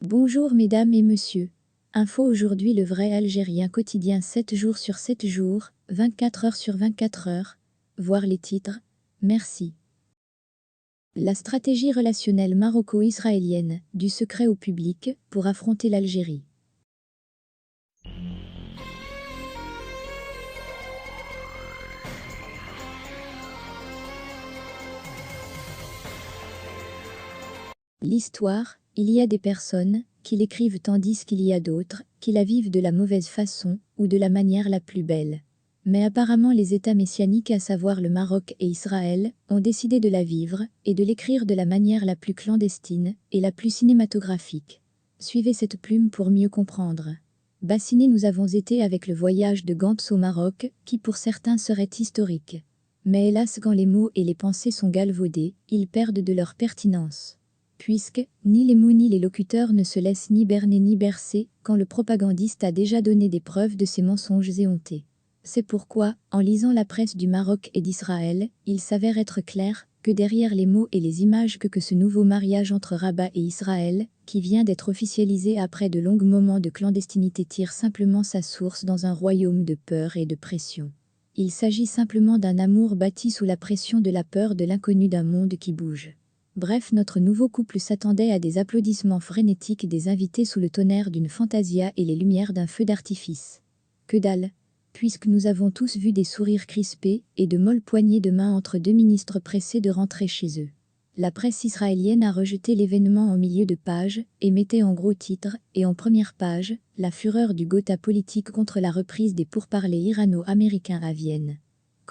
Bonjour mesdames et messieurs. Info aujourd'hui le vrai Algérien quotidien 7 jours sur 7 jours, 24 heures sur 24 heures. Voir les titres. Merci. La stratégie relationnelle maroco-israélienne, du secret au public, pour affronter l'Algérie. L'histoire, il y a des personnes qui l'écrivent tandis qu'il y a d'autres qui la vivent de la mauvaise façon ou de la manière la plus belle. Mais apparemment les États messianiques, à savoir le Maroc et Israël, ont décidé de la vivre et de l'écrire de la manière la plus clandestine et la plus cinématographique. Suivez cette plume pour mieux comprendre. Bassinés nous avons été avec le voyage de Gantz au Maroc, qui pour certains serait historique. Mais hélas, quand les mots et les pensées sont galvaudés, ils perdent de leur pertinence. Puisque, ni les mots ni les locuteurs ne se laissent ni berner ni bercer, quand le propagandiste a déjà donné des preuves de ses mensonges éhontés. C'est pourquoi, en lisant la presse du Maroc et d'Israël, il s'avère être clair que derrière les mots et les images que ce nouveau mariage entre Rabat et Israël, qui vient d'être officialisé après de longs moments de clandestinité, tire simplement sa source dans un royaume de peur et de pression. Il s'agit simplement d'un amour bâti sous la pression de la peur de l'inconnu d'un monde qui bouge. Bref, notre nouveau couple s'attendait à des applaudissements frénétiques des invités sous le tonnerre d'une fantasia et les lumières d'un feu d'artifice. Que dalle, puisque nous avons tous vu des sourires crispés et de molles poignées de main entre deux ministres pressés de rentrer chez eux. La presse israélienne a rejeté l'événement en milieu de page et mettait en gros titre et en première page la fureur du Gotha politique contre la reprise des pourparlers irano-américains à Vienne.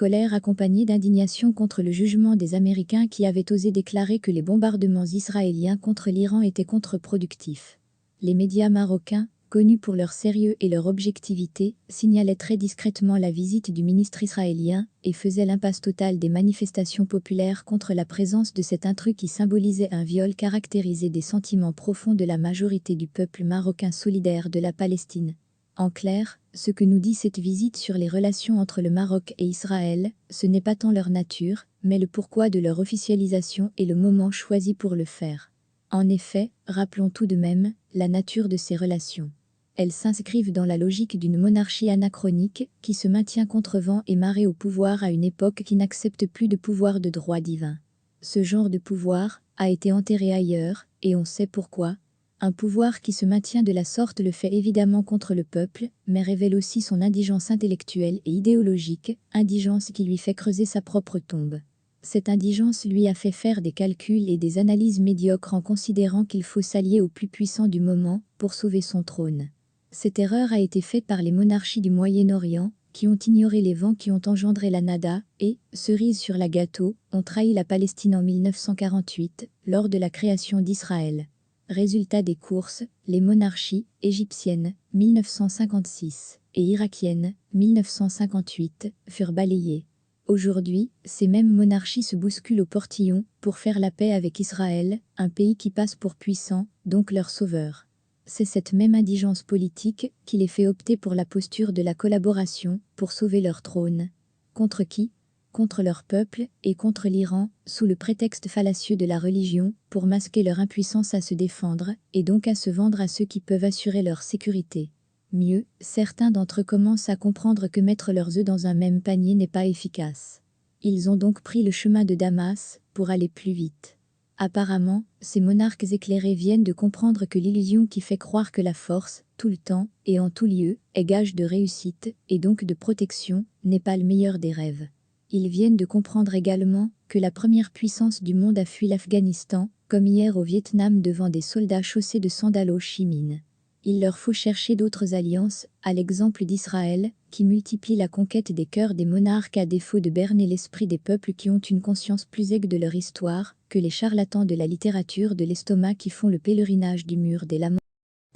Colère accompagnée d'indignation contre le jugement des Américains qui avaient osé déclarer que les bombardements israéliens contre l'Iran étaient contre-productifs. Les médias marocains, connus pour leur sérieux et leur objectivité, signalaient très discrètement la visite du ministre israélien et faisaient l'impasse totale des manifestations populaires contre la présence de cet intrus qui symbolisait un viol caractérisé des sentiments profonds de la majorité du peuple marocain solidaire de la Palestine. En clair, ce que nous dit cette visite sur les relations entre le Maroc et Israël, ce n'est pas tant leur nature, mais le pourquoi de leur officialisation et le moment choisi pour le faire. En effet, rappelons tout de même la nature de ces relations. Elles s'inscrivent dans la logique d'une monarchie anachronique qui se maintient contre vent et marée au pouvoir à une époque qui n'accepte plus de pouvoir de droit divin. Ce genre de pouvoir a été enterré ailleurs, et on sait pourquoi. Un pouvoir qui se maintient de la sorte le fait évidemment contre le peuple, mais révèle aussi son indigence intellectuelle et idéologique, indigence qui lui fait creuser sa propre tombe. Cette indigence lui a fait faire des calculs et des analyses médiocres en considérant qu'il faut s'allier au plus puissant du moment pour sauver son trône. Cette erreur a été faite par les monarchies du Moyen-Orient, qui ont ignoré les vents qui ont engendré la nada et, cerise sur la gâteau, ont trahi la Palestine en 1948, lors de la création d'Israël. Résultat des courses, les monarchies égyptiennes, 1956, et irakiennes, 1958, furent balayées. Aujourd'hui, ces mêmes monarchies se bousculent au portillon pour faire la paix avec Israël, un pays qui passe pour puissant, donc leur sauveur. C'est cette même indigence politique qui les fait opter pour la posture de la collaboration pour sauver leur trône. Contre qui ? Contre leur peuple et contre l'Iran, sous le prétexte fallacieux de la religion, pour masquer leur impuissance à se défendre, et donc à se vendre à ceux qui peuvent assurer leur sécurité. Mieux, certains d'entre eux commencent à comprendre que mettre leurs œufs dans un même panier n'est pas efficace. Ils ont donc pris le chemin de Damas, pour aller plus vite. Apparemment, ces monarques éclairés viennent de comprendre que l'illusion qui fait croire que la force, tout le temps, et en tout lieu, est gage de réussite, et donc de protection, n'est pas le meilleur des rêves. Ils viennent de comprendre également que la première puissance du monde a fui l'Afghanistan, comme hier au Vietnam devant des soldats chaussés de sandales Ho Chi Minh. Il leur faut chercher d'autres alliances, à l'exemple d'Israël, qui multiplie la conquête des cœurs des monarques à défaut de berner l'esprit des peuples qui ont une conscience plus aiguë de leur histoire que les charlatans de la littérature de l'estomac qui font le pèlerinage du mur des laments.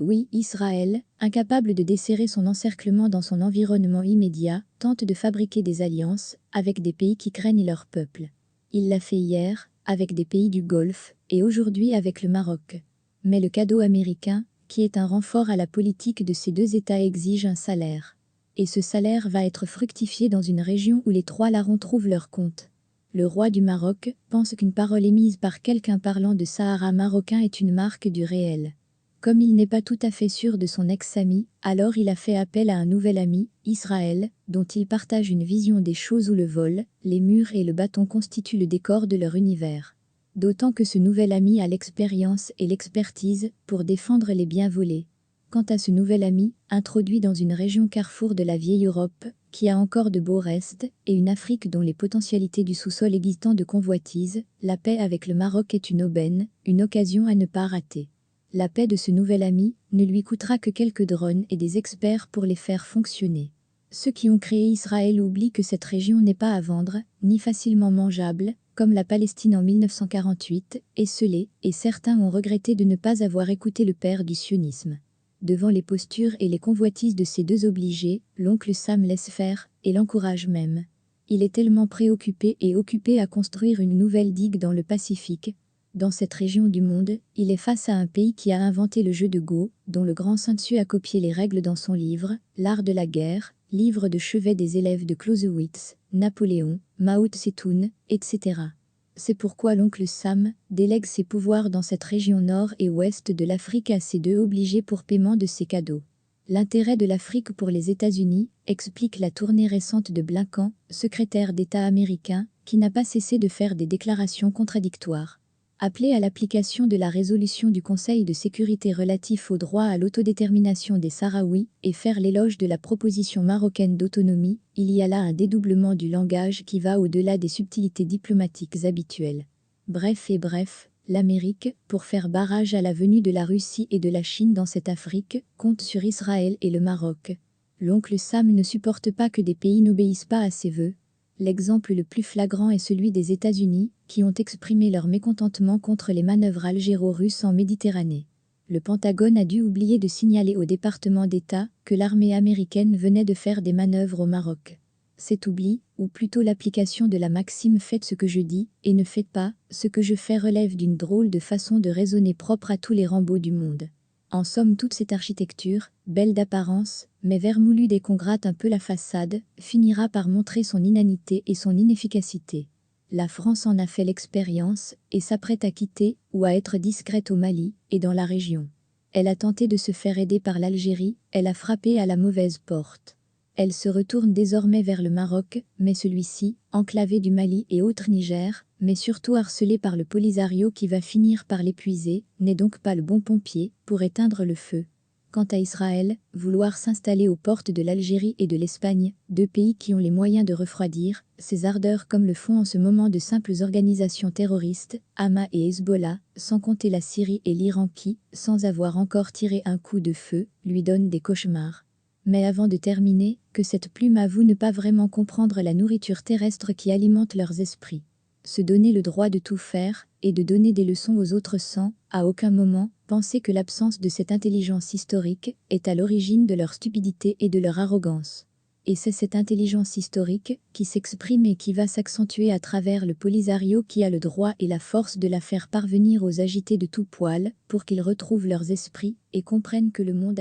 Oui, Israël, incapable de desserrer son encerclement dans son environnement immédiat, tente de fabriquer des alliances avec des pays qui craignent leur peuple. Il l'a fait hier, avec des pays du Golfe, et aujourd'hui avec le Maroc. Mais le cadeau américain, qui est un renfort à la politique de ces deux États, exige un salaire. Et ce salaire va être fructifié dans une région où les trois larrons trouvent leur compte. Le roi du Maroc pense qu'une parole émise par quelqu'un parlant de Sahara marocain est une marque du réel. Comme il n'est pas tout à fait sûr de son ex-ami, alors il a fait appel à un nouvel ami, Israël, dont il partage une vision des choses où le vol, les murs et le bâton constituent le décor de leur univers. D'autant que ce nouvel ami a l'expérience et l'expertise pour défendre les biens volés. Quant à ce nouvel ami, introduit dans une région carrefour de la vieille Europe, qui a encore de beaux restes, et une Afrique dont les potentialités du sous-sol aiguisent tant de convoitises, la paix avec le Maroc est une aubaine, une occasion à ne pas rater. La paix de ce nouvel ami ne lui coûtera que quelques drones et des experts pour les faire fonctionner. Ceux qui ont créé Israël oublient que cette région n'est pas à vendre, ni facilement mangeable, comme la Palestine en 1948, esselée, et certains ont regretté de ne pas avoir écouté le père du sionisme. Devant les postures et les convoitises de ces deux obligés, l'oncle Sam laisse faire, et l'encourage même. Il est tellement préoccupé et occupé à construire une nouvelle digue dans le Pacifique. Dans cette région du monde, il est face à un pays qui a inventé le jeu de Go, dont le grand Sun Tzu a copié les règles dans son livre, L'art de la guerre, livre de chevet des élèves de Clausewitz, Napoléon, Mao Tse-tung, etc. C'est pourquoi l'oncle Sam délègue ses pouvoirs dans cette région nord et ouest de l'Afrique à ces deux obligés pour paiement de ses cadeaux. L'intérêt de l'Afrique pour les États-Unis, explique la tournée récente de Blinken, secrétaire d'État américain, qui n'a pas cessé de faire des déclarations contradictoires. Appelé à l'application de la résolution du Conseil de sécurité relatif au droit à l'autodétermination des Sahraouis et faire l'éloge de la proposition marocaine d'autonomie, il y a là un dédoublement du langage qui va au-delà des subtilités diplomatiques habituelles. Bref, l'Amérique, pour faire barrage à la venue de la Russie et de la Chine dans cette Afrique, compte sur Israël et le Maroc. L'oncle Sam ne supporte pas que des pays n'obéissent pas à ses vœux. L'exemple le plus flagrant est celui des États-Unis, qui ont exprimé leur mécontentement contre les manœuvres algéro-russes en Méditerranée. Le Pentagone a dû oublier de signaler au département d'État que l'armée américaine venait de faire des manœuvres au Maroc. Cet oubli, ou plutôt l'application de la maxime « faites ce que je dis, et ne faites pas ce que je fais » relève d'une drôle de façon de raisonner propre à tous les Rambo du monde. En somme, toute cette architecture, belle d'apparence, mais vermoulue dès qu'on gratte un peu la façade, finira par montrer son inanité et son inefficacité. La France en a fait l'expérience, et s'apprête à quitter, ou à être discrète au Mali, et dans la région. Elle a tenté de se faire aider par l'Algérie, elle a frappé à la mauvaise porte. Elle se retourne désormais vers le Maroc, mais celui-ci, enclavé du Mali et autres Niger, mais surtout harcelé par le Polisario qui va finir par l'épuiser, n'est donc pas le bon pompier pour éteindre le feu. Quant à Israël, vouloir s'installer aux portes de l'Algérie et de l'Espagne, deux pays qui ont les moyens de refroidir ses ardeurs comme le font en ce moment de simples organisations terroristes, Hamas et Hezbollah, sans compter la Syrie et l'Iran qui, sans avoir encore tiré un coup de feu, lui donnent des cauchemars. Mais avant de terminer, que cette plume avoue ne pas vraiment comprendre la nourriture terrestre qui alimente leurs esprits. Se donner le droit de tout faire, et de donner des leçons aux autres sans, à aucun moment, penser que l'absence de cette intelligence historique est à l'origine de leur stupidité et de leur arrogance. Et c'est cette intelligence historique qui s'exprime et qui va s'accentuer à travers le Polisario qui a le droit et la force de la faire parvenir aux agités de tout poil, pour qu'ils retrouvent leurs esprits et comprennent que le monde